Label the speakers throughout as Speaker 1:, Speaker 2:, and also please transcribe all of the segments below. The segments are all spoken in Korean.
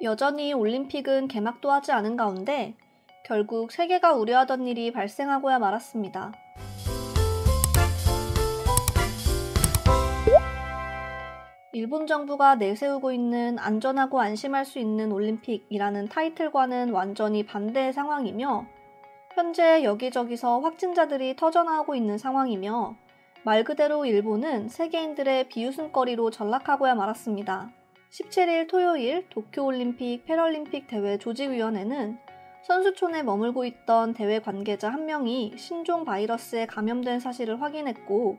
Speaker 1: 여전히 올림픽은 개막도 하지 않은 가운데 결국 세계가 우려하던 일이 발생하고야 말았습니다. 일본 정부가 내세우고 있는 안전하고 안심할 수 있는 올림픽이라는 타이틀과는 완전히 반대의 상황이며, 현재 여기저기서 확진자들이 터져나오고 있는 상황이며, 말 그대로 일본은 세계인들의 비웃음거리로 전락하고야 말았습니다. 17일 토요일 도쿄올림픽 패럴림픽 대회 조직위원회는 선수촌에 머물고 있던 대회 관계자 한 명이 신종 바이러스에 감염된 사실을 확인했고,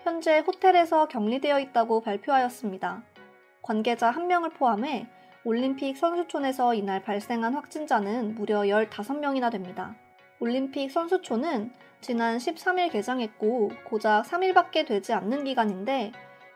Speaker 1: 현재 호텔에서 격리되어 있다고 발표하였습니다. 관계자 한 명을 포함해 올림픽 선수촌에서 이날 발생한 확진자는 무려 15명이나 됩니다. 올림픽 선수촌은 지난 13일 개장했고 고작 3일밖에 되지 않는 기간인데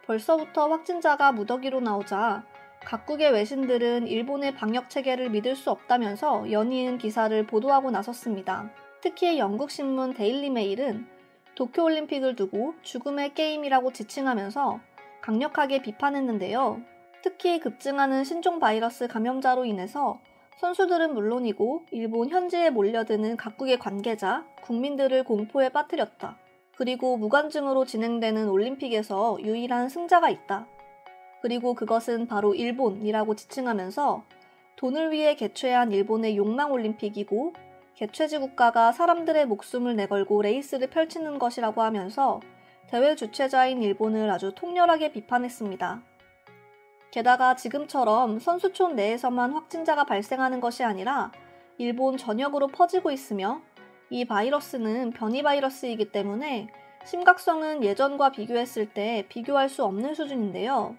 Speaker 1: 벌써부터 확진자가 무더기로 나오자 각국의 외신들은 일본의 방역 체계를 믿을 수 없다면서 연이은 기사를 보도하고 나섰습니다. 특히 영국 신문 데일리 메일은 도쿄올림픽을 두고 죽음의 게임이라고 지칭하면서 강력하게 비판했는데요. 특히 급증하는 신종 바이러스 감염자로 인해서 선수들은 물론이고 일본 현지에 몰려드는 각국의 관계자, 국민들을 공포에 빠뜨렸다. 그리고 무관중으로 진행되는 올림픽에서 유일한 승자가 있다. 그리고 그것은 바로 일본이라고 지칭하면서 돈을 위해 개최한 일본의 욕망 올림픽이고 개최지 국가가 사람들의 목숨을 내걸고 레이스를 펼치는 것이라고 하면서 대회 주최자인 일본을 아주 통렬하게 비판했습니다. 게다가 지금처럼 선수촌 내에서만 확진자가 발생하는 것이 아니라 일본 전역으로 퍼지고 있으며 이 바이러스는 변이 바이러스이기 때문에 심각성은 예전과 비교했을 때 비교할 수 없는 수준인데요.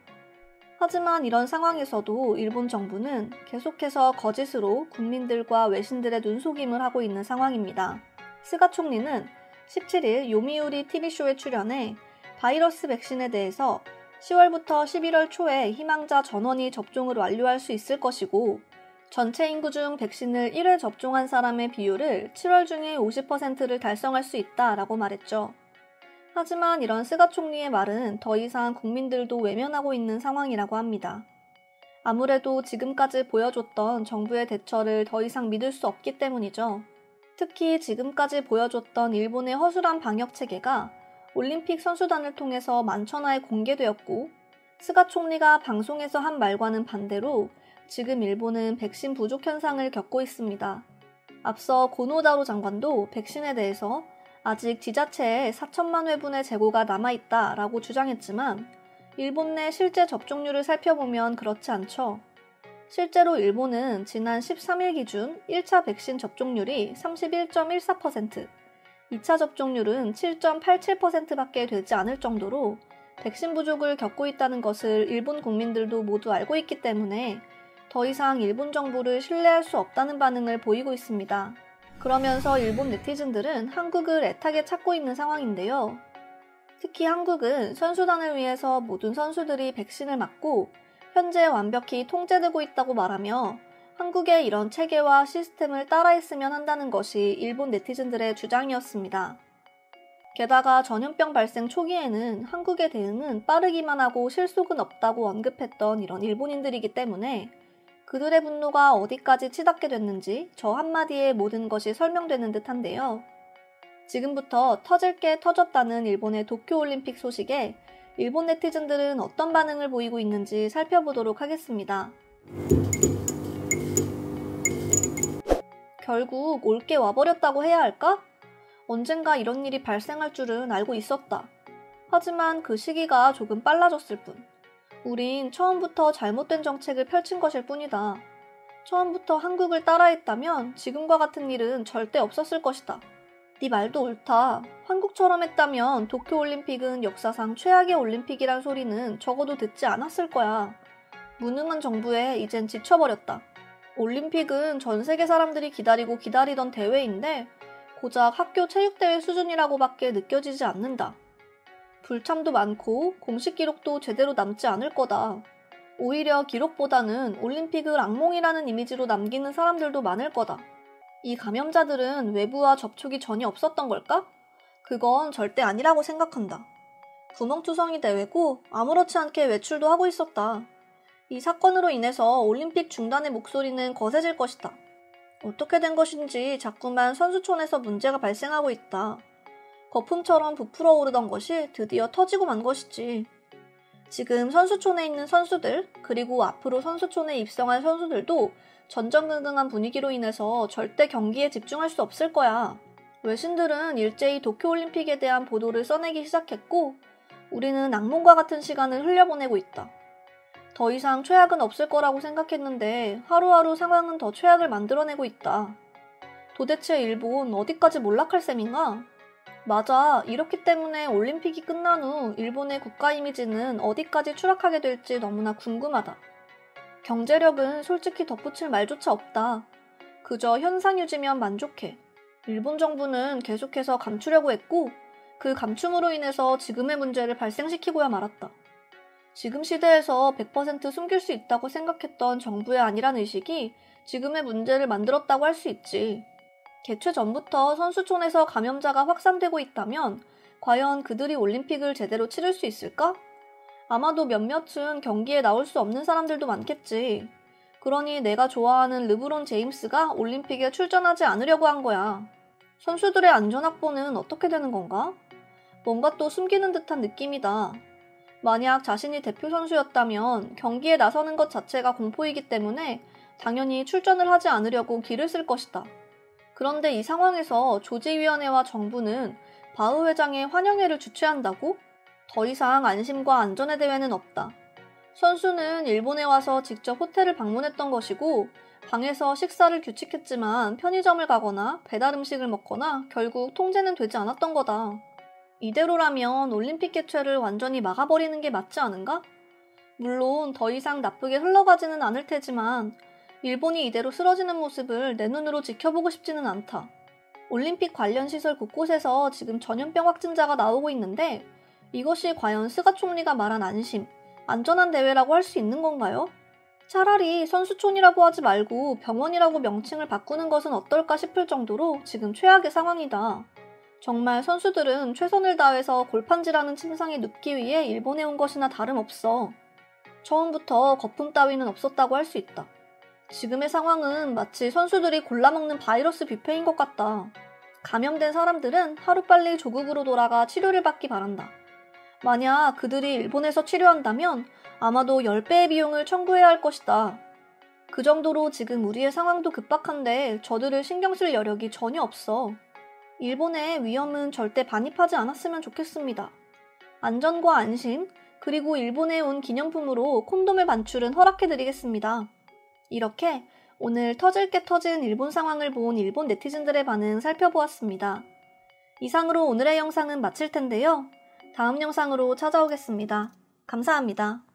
Speaker 1: 하지만 이런 상황에서도 일본 정부는 계속해서 거짓으로 국민들과 외신들의 눈속임을 하고 있는 상황입니다. 스가 총리는 17일 요미우리 TV쇼에 출연해 바이러스 백신에 대해서 10월부터 11월 초에 희망자 전원이 접종을 완료할 수 있을 것이고 전체 인구 중 백신을 1회 접종한 사람의 비율을 7월 중에 50%를 달성할 수 있다라고 말했죠. 하지만 이런 스가 총리의 말은 더 이상 국민들도 외면하고 있는 상황이라고 합니다. 아무래도 지금까지 보여줬던 정부의 대처를 더 이상 믿을 수 없기 때문이죠. 특히 지금까지 보여줬던 일본의 허술한 방역 체계가 올림픽 선수단을 통해서 만천하에 공개되었고, 스가 총리가 방송에서 한 말과는 반대로 지금 일본은 백신 부족 현상을 겪고 있습니다. 앞서 고노다로 장관도 백신에 대해서 아직 지자체에 4천만 회분의 재고가 남아있다라고 주장했지만 일본 내 실제 접종률을 살펴보면 그렇지 않죠. 실제로 일본은 지난 13일 기준 1차 백신 접종률이 31.14%, 2차 접종률은 7.87%밖에 되지 않을 정도로 백신 부족을 겪고 있다는 것을 일본 국민들도 모두 알고 있기 때문에 더 이상 일본 정부를 신뢰할 수 없다는 반응을 보이고 있습니다. 그러면서 일본 네티즌들은 한국을 애타게 찾고 있는 상황인데요. 특히 한국은 선수단을 위해서 모든 선수들이 백신을 맞고 현재 완벽히 통제되고 있다고 말하며 한국의 이런 체계와 시스템을 따라했으면 한다는 것이 일본 네티즌들의 주장이었습니다. 게다가 전염병 발생 초기에는 한국의 대응은 빠르기만 하고 실속은 없다고 언급했던 이런 일본인들이기 때문에 그들의 분노가 어디까지 치닫게 됐는지 저 한마디에 모든 것이 설명되는 듯한데요. 지금부터 터질 게 터졌다는 일본의 도쿄올림픽 소식에 일본 네티즌들은 어떤 반응을 보이고 있는지 살펴보도록 하겠습니다. 결국 올게 와버렸다고 해야 할까? 언젠가 이런 일이 발생할 줄은 알고 있었다. 하지만 그 시기가 조금 빨라졌을 뿐. 우린 처음부터 잘못된 정책을 펼친 것일 뿐이다. 처음부터 한국을 따라했다면 지금과 같은 일은 절대 없었을 것이다. 네 말도 옳다. 한국처럼 했다면 도쿄올림픽은 역사상 최악의 올림픽이란 소리는 적어도 듣지 않았을 거야. 무능한 정부에 이젠 지쳐버렸다. 올림픽은 전 세계 사람들이 기다리고 기다리던 대회인데 고작 학교 체육대회 수준이라고밖에 느껴지지 않는다. 불참도 많고 공식 기록도 제대로 남지 않을 거다. 오히려 기록보다는 올림픽을 악몽이라는 이미지로 남기는 사람들도 많을 거다. 이 감염자들은 외부와 접촉이 전혀 없었던 걸까? 그건 절대 아니라고 생각한다. 구멍투성이 대회고 아무렇지 않게 외출도 하고 있었다. 이 사건으로 인해서 올림픽 중단의 목소리는 거세질 것이다. 어떻게 된 것인지 자꾸만 선수촌에서 문제가 발생하고 있다. 거품처럼 부풀어 오르던 것이 드디어 터지고 만 것이지. 지금 선수촌에 있는 선수들, 그리고 앞으로 선수촌에 입성할 선수들도 전전긍긍한 분위기로 인해서 절대 경기에 집중할 수 없을 거야. 외신들은 일제히 도쿄올림픽에 대한 보도를 써내기 시작했고, 우리는 악몽과 같은 시간을 흘려보내고 있다. 더 이상 최악은 없을 거라고 생각했는데 하루하루 상황은 더 최악을 만들어내고 있다. 도대체 일본 어디까지 몰락할 셈인가? 맞아. 이렇기 때문에 올림픽이 끝난 후 일본의 국가 이미지는 어디까지 추락하게 될지 너무나 궁금하다. 경제력은 솔직히 덧붙일 말조차 없다. 그저 현상 유지면 만족해. 일본 정부는 계속해서 감추려고 했고 그 감춤으로 인해서 지금의 문제를 발생시키고야 말았다. 지금 시대에서 100% 숨길 수 있다고 생각했던 정부의 안일한 의식이 지금의 문제를 만들었다고 할 수 있지. 개최 전부터 선수촌에서 감염자가 확산되고 있다면 과연 그들이 올림픽을 제대로 치를 수 있을까? 아마도 몇몇은 경기에 나올 수 없는 사람들도 많겠지. 그러니 내가 좋아하는 르브론 제임스가 올림픽에 출전하지 않으려고 한 거야. 선수들의 안전 확보는 어떻게 되는 건가? 뭔가 또 숨기는 듯한 느낌이다. 만약 자신이 대표 선수였다면 경기에 나서는 것 자체가 공포이기 때문에 당연히 출전을 하지 않으려고 기를 쓸 것이다. 그런데 이 상황에서 조직위원회와 정부는 바흐 회장의 환영회를 주최한다고? 더 이상 안심과 안전의 대회는 없다. 선수는 일본에 와서 직접 호텔을 방문했던 것이고 방에서 식사를 규칙했지만 편의점을 가거나 배달 음식을 먹거나 결국 통제는 되지 않았던 거다. 이대로라면 올림픽 개최를 완전히 막아버리는 게 맞지 않은가? 물론 더 이상 나쁘게 흘러가지는 않을 테지만 일본이 이대로 쓰러지는 모습을 내 눈으로 지켜보고 싶지는 않다. 올림픽 관련 시설 곳곳에서 지금 전염병 확진자가 나오고 있는데 이것이 과연 스가 총리가 말한 안심, 안전한 대회라고 할 수 있는 건가요? 차라리 선수촌이라고 하지 말고 병원이라고 명칭을 바꾸는 것은 어떨까 싶을 정도로 지금 최악의 상황이다. 정말 선수들은 최선을 다해서 골판지라는 침상에 눕기 위해 일본에 온 것이나 다름없어. 처음부터 거품 따위는 없었다고 할 수 있다. 지금의 상황은 마치 선수들이 골라먹는 바이러스 뷔페인 것 같다. 감염된 사람들은 하루빨리 조국으로 돌아가 치료를 받기 바란다. 만약 그들이 일본에서 치료한다면 아마도 10배의 비용을 청구해야 할 것이다. 그 정도로 지금 우리의 상황도 급박한데 저들을 신경 쓸 여력이 전혀 없어. 일본의 위험은 절대 반입하지 않았으면 좋겠습니다. 안전과 안심, 그리고 일본에 온 기념품으로 콘돔의 반출은 허락해드리겠습니다. 이렇게 오늘 터질 게 터진 일본 상황을 본 일본 네티즌들의 반응 살펴보았습니다. 이상으로 오늘의 영상은 마칠 텐데요. 다음 영상으로 찾아오겠습니다. 감사합니다.